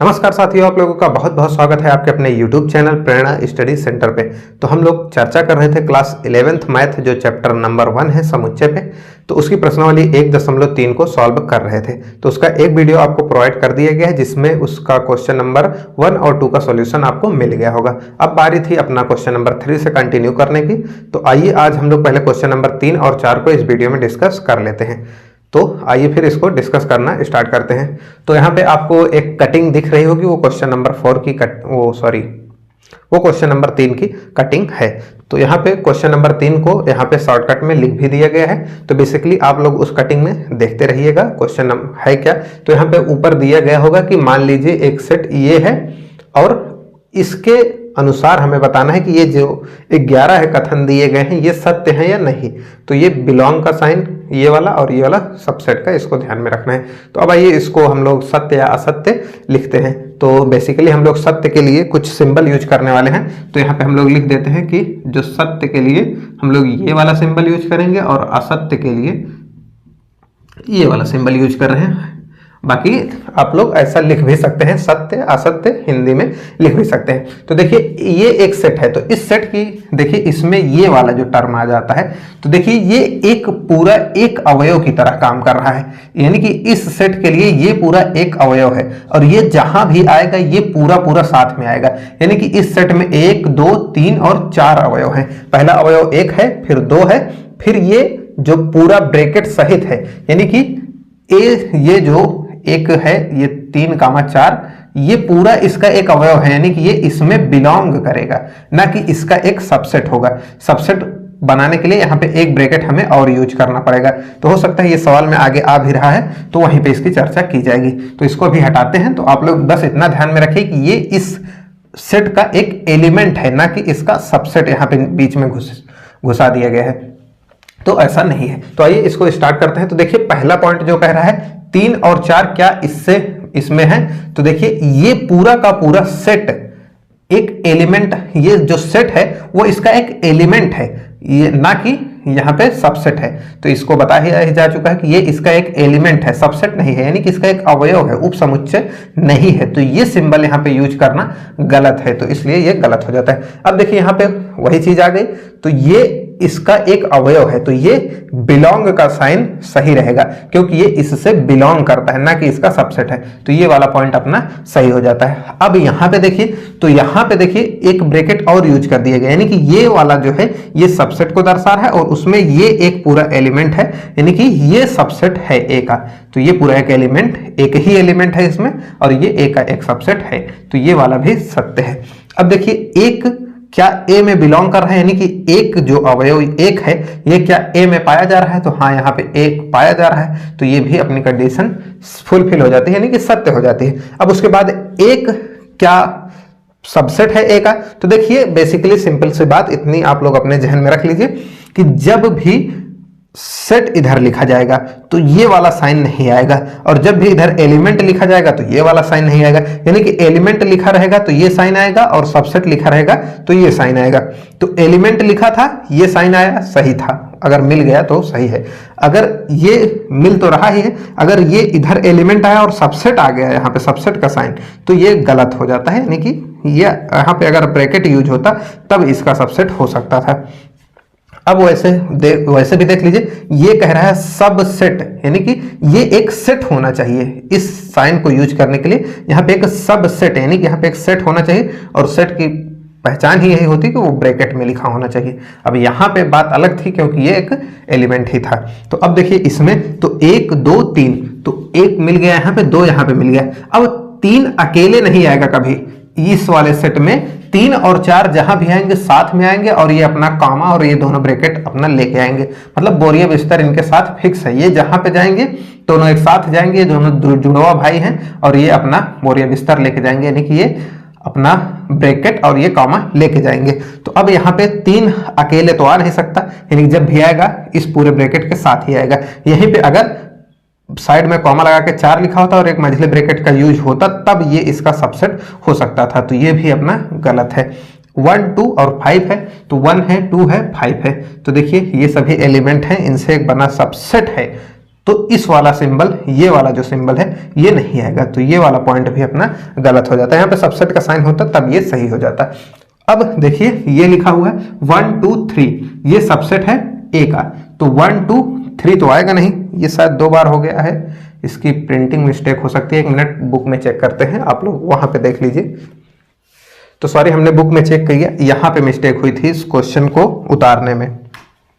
नमस्कार साथियों, आप लोगों का बहुत बहुत स्वागत है आपके अपने YouTube चैनल प्रेरणा स्टडी सेंटर पे। तो हम लोग चर्चा कर रहे थे क्लास 11th मैथ जो चैप्टर नंबर 1 है समुच्चय पे। तो उसकी प्रश्नावली 1.3 को सॉल्व कर रहे थे। तो उसका एक वीडियो आपको प्रोवाइड कर दिया गया है जिसमें उसका क्वेश्चन नंबर 1 और 2 का सॉल्यूशन आपको मिल गया होगा। अब बारी थी अपना क्वेश्चन नंबर 3 से कंटिन्यू करने की। तो आइए आज हम लोग पहले क्वेश्चन नंबर 3 और 4 को इस वीडियो में डिस्कस कर लेते हैं। तो आइए फिर इसको डिस्कस करना स्टार्ट करते हैं। तो यहाँ पे आपको एक कटिंग दिख रही होगी, वो क्वेश्चन नंबर 4 की वो क्वेश्चन नंबर 3 की कटिंग है। तो यहाँ पे क्वेश्चन नंबर 3 को यहाँ पे शॉर्टकट में लिख भी दिया गया है। तो बेसिकली आप लोग उस कटिंग में देखते रहिएगा क्वेश्चन है क्या। तो यहाँ पे ऊपर दिया गया होगा कि मान लीजिए एक सेट ये है और इसके अनुसार हमें बताना है कि ये जो 11 है कथन दिए गए हैं ये सत्य है या नहीं। तो ये बिलोंग का साइन ये वाला और ये वाला सबसेट का, इसको ध्यान में रखना है। तो अब आइए इसको हम लोग सत्य या असत्य लिखते हैं। तो बेसिकली हम लोग सत्य के लिए कुछ सिंबल यूज करने वाले हैं। तो यहाँ पे हम लोग लिख देते हैं कि जो सत्य के लिए हम लोग ये वाला सिंबल यूज करेंगे और असत्य के लिए ये वाला सिंबल यूज कर रहे हैं। बाकी आप लोग ऐसा लिख भी सकते हैं, सत्य असत्य हिंदी में लिख भी सकते हैं। तो देखिए ये एक सेट है, तो इस सेट की देखिए इसमें ये वाला जो टर्म आ जाता है, तो देखिए ये एक पूरा एक अवयव की तरह काम कर रहा है। यानी कि इस सेट के लिए ये पूरा एक अवयव है और ये जहां भी आएगा ये पूरा पूरा साथ में आएगा। यानी कि इस सेट में 1 2 3 और 4 अवयव हैं। पहला अवयव 1 है, फिर 2 है, फिर ये जो पूरा ब्रैकेट सहित है, यानी कि ये जो एक है ये 3, 4 ये पूरा इसका एक अवयव है। यानी कि ये इसमें बिलोंग करेगा, ना कि इसका एक सबसेट होगा। सबसेट बनाने के लिए यहाँ पे एक ब्रैकेट हमें और यूज करना पड़ेगा। तो हो सकता है ये सवाल में आगे आ भी रहा है, तो वहीं पे इसकी चर्चा की जाएगी। तो इसको भी हटाते हैं। तो आप लोग बस इतना ध्यान में रखिए कि ये इस सेट का एक एलिमेंट है, ना कि इसका सबसेट यहाँ पे बीच में घुसा दिया गया है। तो ऐसा नहीं है। तो आइए इसको स्टार्ट करते हैं। तो देखिए पहला पॉइंट जो कह रहा है 3 और 4 क्या इसमें है। तो देखिए ये पूरा का पूरा सेट एक एलिमेंट, ये जो सेट है वो इसका एक एलिमेंट है, ये ना कि यहाँ पे सबसेट है। तो इसको बता ही जा चुका है कि ये इसका एक एलिमेंट है, सबसेट नहीं है। यानी कि इसका एक अवयव है, उपसमुच्चय नहीं है। तो ये सिंबल यहाँ पे यूज करना गलत है, तो इसलिए ये गलत हो जाता है। अब देखिए यहाँ पे वही चीज आ गई। तो ये इसका एक अवयव है, तो ये बिलोंग का साइन सही रहेगा क्योंकि ये इससे बिलोंग करता है, ना कि इसका सबसेट है। तो ये वाला पॉइंट अपना सही हो जाता है। अब यहाँ पे देखिए, तो यहाँ पे देखिए एक ब्रैकेट और यूज कर दिया गया, यानी कि ये वाला जो है ये सबसेट को दर्शा रहा है और उसमें ये एक पूरा एलिमेंट है, यानी कि ये सबसेट है ए का। तो ये पूरा एक एलिमेंट, एक ही एलिमेंट है इसमें और ये ए का एक सबसेट है। तो ये वाला भी सत्य है। अब देखिए एक क्या ए में बिलोंग कर रहा है, यानी कि एक जो अवयव एक है ये क्या ए में पाया जा रहा है। तो हाँ यहाँ पे एक पाया जा रहा है, तो ये भी अपनी कंडीशन फुलफिल हो जाती है, यानी कि सत्य हो जाती है। अब उसके बाद एक क्या सबसेट है ए का। तो देखिए बेसिकली सिंपल सी बात इतनी आप लोग अपने जहन में रख लीजिए कि जब भी सेट इधर लिखा जाएगा तो ये वाला साइन नहीं आएगा, और जब भी इधर एलिमेंट लिखा जाएगा तो ये वाला साइन नहीं आएगा। यानी कि एलिमेंट लिखा रहेगा तो ये साइन आएगा और सबसेट लिखा रहेगा तो ये साइन आएगा। तो एलिमेंट लिखा था, ये साइन आया, सही था। अगर मिल गया तो सही है। अगर ये मिल तो रहा ही है, अगर ये इधर एलिमेंट आया और सबसेट आ गया यहाँ पे सबसेट का साइन, तो ये गलत हो जाता है। यानी कि ये यहाँ पे अगर ब्रैकेट यूज होता तब इसका सबसेट हो सकता था। अब वैसे भी देख लीजिए, ये कह रहा है सब सेट, यानी कि ये एक सेट होना चाहिए। इस साइन को यूज करने के लिए यहाँ पे एक सब सेट, यानी कि यहाँ पे एक सेट होना चाहिए और सेट की पहचान ही यही होती है कि वो ब्रैकेट में लिखा होना चाहिए। अब यहाँ पे बात अलग थी क्योंकि ये एक एलिमेंट ही था। तो अब देखिए इसमें तो 1 2 3, तो 1 मिल गया यहाँ पे, 2 यहाँ पे मिल गया। अब 3 अकेले नहीं आएगा कभी इस वाले सेट में। 3 और 4 जहां भी आएंगे साथ में आएंगे और ये अपना कामा और ये दोनों ब्रैकेट अपना लेके आएंगे। मतलब बोरिया बिस्तर इनके साथ फिक्स है, ये जहां पे जाएंगे दोनों एक साथ जाएंगे, ये दोनों जुड़वा भाई हैं और ये अपना बोरिया बिस्तर लेके जाएंगे, यानी कि ये अपना ब्रैकेट और ये कामा लेके जाएंगे। तो अब यहाँ पे 3 अकेले तो आ नहीं सकता, यानी जब भी आएगा इस पूरे ब्रैकेट के साथ ही आएगा। यहीं पे अगर साइड में कॉमा लगा के 4 लिखा होता और एक मझले ब्रैकेट का यूज होता तब ये इसका सबसेट हो सकता था। तो ये भी अपना गलत है। 1 2 और 5 है, तो 1 है 2 है 5 है। तो देखिए ये सभी एलिमेंट हैं, इनसे एक बना सबसेट है तो इस वाला सिंबल, ये वाला जो सिंबल है ये नहीं आएगा, तो ये वाला पॉइंट भी अपना गलत हो जाता है। यहाँ पे सबसेट का साइन होता तब ये सही हो जाता है। अब देखिए ये लिखा हुआ है 1 2 3, ये सबसेट है ए का, तो 1 2 3 तो आएगा नहीं, ये शायद 2 बार हो गया है, इसकी प्रिंटिंग मिस्टेक हो सकती है। 1 मिनट बुक में चेक करते हैं, आप लोग वहां पे देख लीजिए। तो सॉरी, हमने बुक में चेक किया, यहाँ पे मिस्टेक हुई थी इस क्वेश्चन को उतारने में,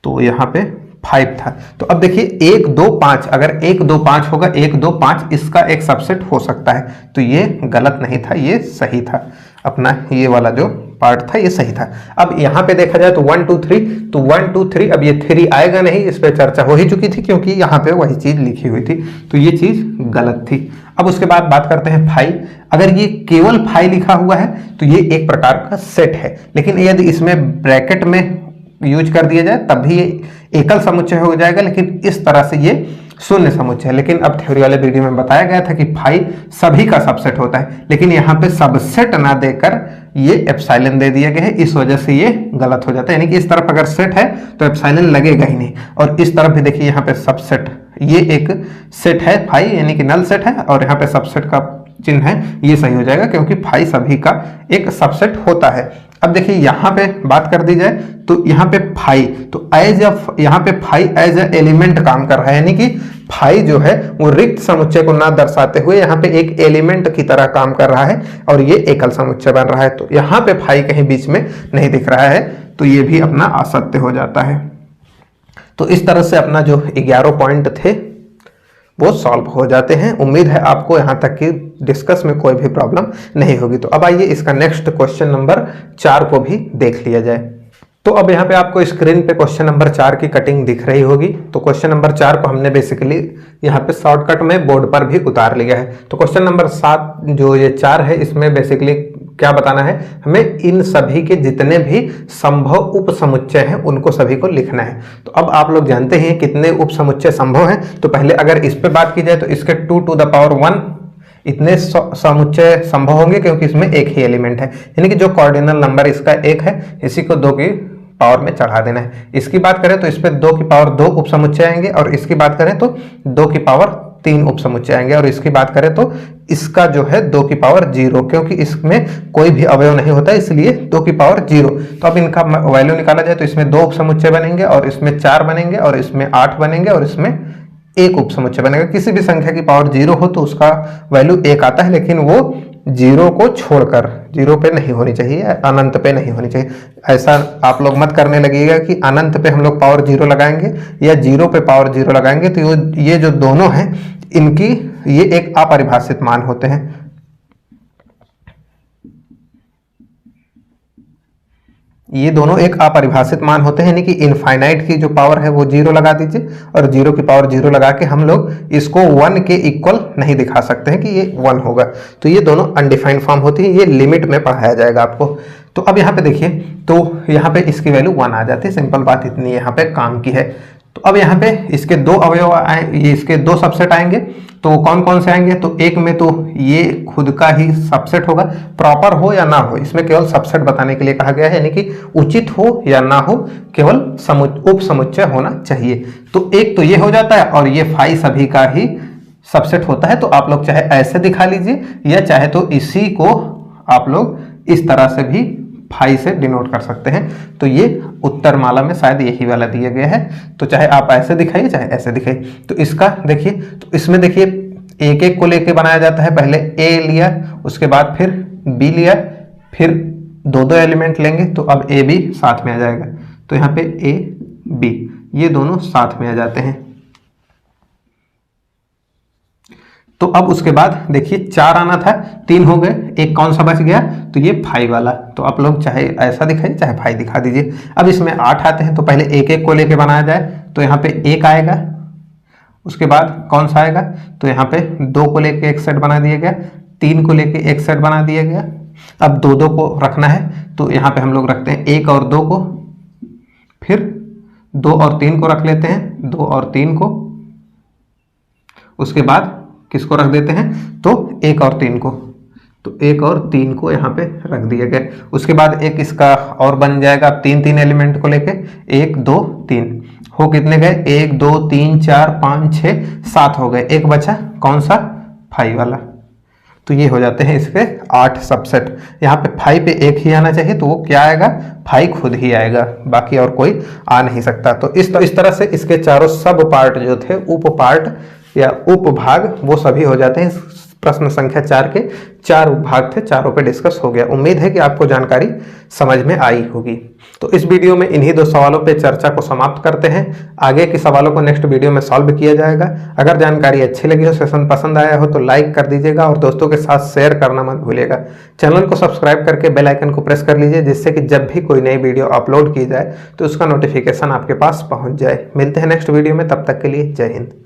तो यहाँ पे 5 था। तो अब देखिए 1 2 5, अगर 1 2 5 होगा, 1 2 5 इसका एक सबसेट हो सकता है, तो ये गलत नहीं था, ये सही था। अपना ये वाला जो पार्ट था ये सही था। अब यहाँ पे देखा जाए तो 1 2 3, तो 1 2 3, अब ये 3 आएगा नहीं, इस पर चर्चा हो ही चुकी थी क्योंकि यहाँ पे वही चीज लिखी हुई थी, तो ये चीज गलत थी। अब उसके बाद बात करते हैं 5। अगर ये केवल 5 लिखा हुआ है तो ये एक प्रकार का सेट है, लेकिन यदि इसमें ब्रैकेट में यूज कर दिया जाए तब भी ये एकल समुच्चय हो जाएगा, लेकिन इस तरह से ये शून्य समुच्चय है। लेकिन अब थ्योरी वाले वीडियो में बताया गया था कि 5 सभी का सबसेट होता है, लेकिन यहाँ पे सबसेट ना देकर ये एप्सिलॉन दे दिया गया है, इस वजह से ये गलत हो जाता है। यानी कि इस तरफ अगर सेट है तो एप्सिलॉन लगेगा ही नहीं, और इस तरफ भी देखिए यहाँ पे सबसेट, ये एक सेट है 5 यानी कि नल सेट है, और यहाँ पे सबसेट का चिन्ह है, ये सही हो जाएगा क्योंकि 5 सभी का एक सबसेट होता है। अब देखिए यहाँ पे बात कर दी जाए तो यहाँ पे 5, तो एज यहाँ पे 5 एज ए एलिमेंट काम कर रहा है, यानी कि 5 जो है वो रिक्त समुच्चय को ना दर्शाते हुए यहाँ पे एक एलिमेंट की तरह काम कर रहा है, और ये एकल समुच्चय बन रहा है। तो यहाँ पे 5 कहीं बीच में नहीं दिख रहा है, तो ये भी अपना असत्य हो जाता है। तो इस तरह से अपना जो 11 पॉइंट थे वो सॉल्व हो जाते हैं। उम्मीद है आपको यहाँ तक की डिस्कस में कोई भी प्रॉब्लम नहीं होगी। तो अब आइए इसका नेक्स्ट क्वेश्चन नंबर 4 को भी देख लिया जाए। तो अब यहाँ पे आपको स्क्रीन पे क्वेश्चन नंबर 4 की कटिंग दिख रही होगी। तो क्वेश्चन नंबर 4 को हमने बेसिकली यहाँ पे शॉर्टकट में बोर्ड पर भी उतार लिया है। तो क्वेश्चन नंबर 7 जो ये 4 है, इसमें बेसिकली क्या बताना है हमें, इन सभी के जितने भी संभव उप समुच्चय हैं उनको सभी को लिखना है। तो अब आप लोग जानते हैं कितने उप समुच्चय संभव हैं। तो पहले अगर इस पे बात की जाए तो इसके 2 टू द पावर 1 इतने समुच्चय संभव होंगे, क्योंकि इसमें एक ही एलिमेंट है, यानी कि जो कॉर्डिनल नंबर इसका 1 है, इसी को 2 की पावर में चढ़ा देना है। इसकी बात करें तो इस पे 2 की पावर 2 उप समुच्चय आएंगे, और इसकी बात करें तो 2 की पावर 3 उप समुच्चय आएंगे, और इसकी बात करें तो इसका जो है 2 की पावर 0, क्योंकि इसमें कोई भी अवयव नहीं होता, इसलिए 2 की पावर 0। तो अब इनका वैल्यू निकाला जाए तो इसमें 2 उप समुच्चय बनेंगे, और इसमें 4 बनेंगे, और इसमें 8 बनेंगे, और इसमें 1 उप समुच्चय बनेगा। किसी भी संख्या की पावर 0 हो तो उसका वैल्यू 1 आता है, लेकिन वो 0 को छोड़कर 0 पे नहीं होनी चाहिए, अनंत पे नहीं होनी चाहिए। ऐसा आप लोग मत करने लगिएगा कि अनंत पे हम लोग पावर 0 लगाएंगे या 0 पे पावर 0 लगाएंगे, तो ये जो दोनों हैं इनकी ये एक अपरिभाषित मान होते हैं। ये दोनों एक अपरिभाषित मान होते हैं, यानी कि इनफाइनाइट की जो पावर है वो 0 लगा दीजिए, और 0 की पावर 0 लगा के हम लोग इसको 1 के इक्वल नहीं दिखा सकते हैं कि ये 1 होगा। तो ये दोनों अनडिफाइंड फॉर्म होती है, ये लिमिट में पढ़ाया जाएगा आपको। तो अब यहाँ पे देखिए, तो यहाँ पे इसकी वैल्यू 1 आ जाती है, सिंपल बात इतनी यहाँ पे काम की है। तो अब यहाँ पे इसके 2 अवयव आए, ये इसके 2 सबसेट आएंगे, तो कौन कौन से आएंगे, तो एक में तो ये खुद का ही सबसेट होगा, प्रॉपर हो या ना हो, इसमें केवल सबसेट बताने के लिए कहा गया है, यानी कि उचित हो या ना हो, केवल उप समुच्चय होना चाहिए। तो एक तो ये हो जाता है, और ये 5 सभी का ही सबसेट होता है। तो आप लोग चाहे ऐसे दिखा लीजिए, या चाहे तो इसी को आप लोग इस तरह से भी 5 से डिनोट कर सकते हैं। तो ये उत्तर माला में शायद यही वाला दिया गया है, तो चाहे आप ऐसे दिखाइए चाहे ऐसे दिखाइए। तो इसका देखिए, तो इसमें देखिए एक एक को लेके बनाया जाता है, पहले ए लिया, उसके बाद फिर बी लिया, फिर 2 एलिमेंट लेंगे, तो अब ए बी साथ में आ जाएगा। तो यहाँ पे ए बी ये दोनों साथ में आ जाते हैं। तो अब उसके बाद देखिए 4 आना था, 3 हो गए, एक कौन सा बच गया, तो ये 5 वाला। तो आप लोग चाहे ऐसा दिखाइए चाहे 5 दिखा दीजिए। अब इसमें 8 आते हैं, तो पहले एक एक को लेके बनाया जाए, तो यहाँ पे 1 आएगा, उसके बाद कौन सा आएगा, तो यहाँ पे 2 को लेके एक सेट बना दिया गया, 3 को लेके एक सेट बना दिया गया। अब 2 को रखना है, तो यहाँ पे हम लोग रखते हैं 1 और 2 को, फिर 2 और 3 को रख लेते हैं, 2 और 3 को, उसके बाद किसको रख देते हैं, तो 1 और 3 को, तो 1 और 3 को यहाँ पे रख दिया गया। उसके बाद एक इसका और बन जाएगा 3 एलिमेंट को लेके, 1 2 3, हो कितने गए, 1 2 3 4 5 6 7 हो गए, एक बचा कौन सा, 5 वाला। तो ये हो जाते हैं इसके 8 सबसेट। यहाँ पे 5 पे एक ही आना चाहिए, तो वो क्या आएगा, 5 खुद ही आएगा, बाकी और कोई आ नहीं सकता। तो इस तरह से इसके चारों सब पार्ट जो थे, उप पार्ट या उपभाग, वो सभी हो जाते हैं। प्रश्न संख्या 4 के 4 उपभाग थे, चारों पे डिस्कस हो गया। उम्मीद है कि आपको जानकारी समझ में आई होगी। तो इस वीडियो में इन्हीं 2 सवालों पे चर्चा को समाप्त करते हैं। आगे के सवालों को नेक्स्ट वीडियो में सॉल्व किया जाएगा। अगर जानकारी अच्छी लगी हो, सेशन पसंद आया हो, तो लाइक कर दीजिएगा और दोस्तों के साथ शेयर करना मत भूलिएगा। चैनल को सब्सक्राइब करके बेल आइकन को प्रेस कर लीजिए, जिससे कि जब भी कोई नई वीडियो अपलोड की जाए तो उसका नोटिफिकेशन आपके पास पहुंच जाए। मिलते हैं नेक्स्ट वीडियो में, तब तक के लिए जय हिंद।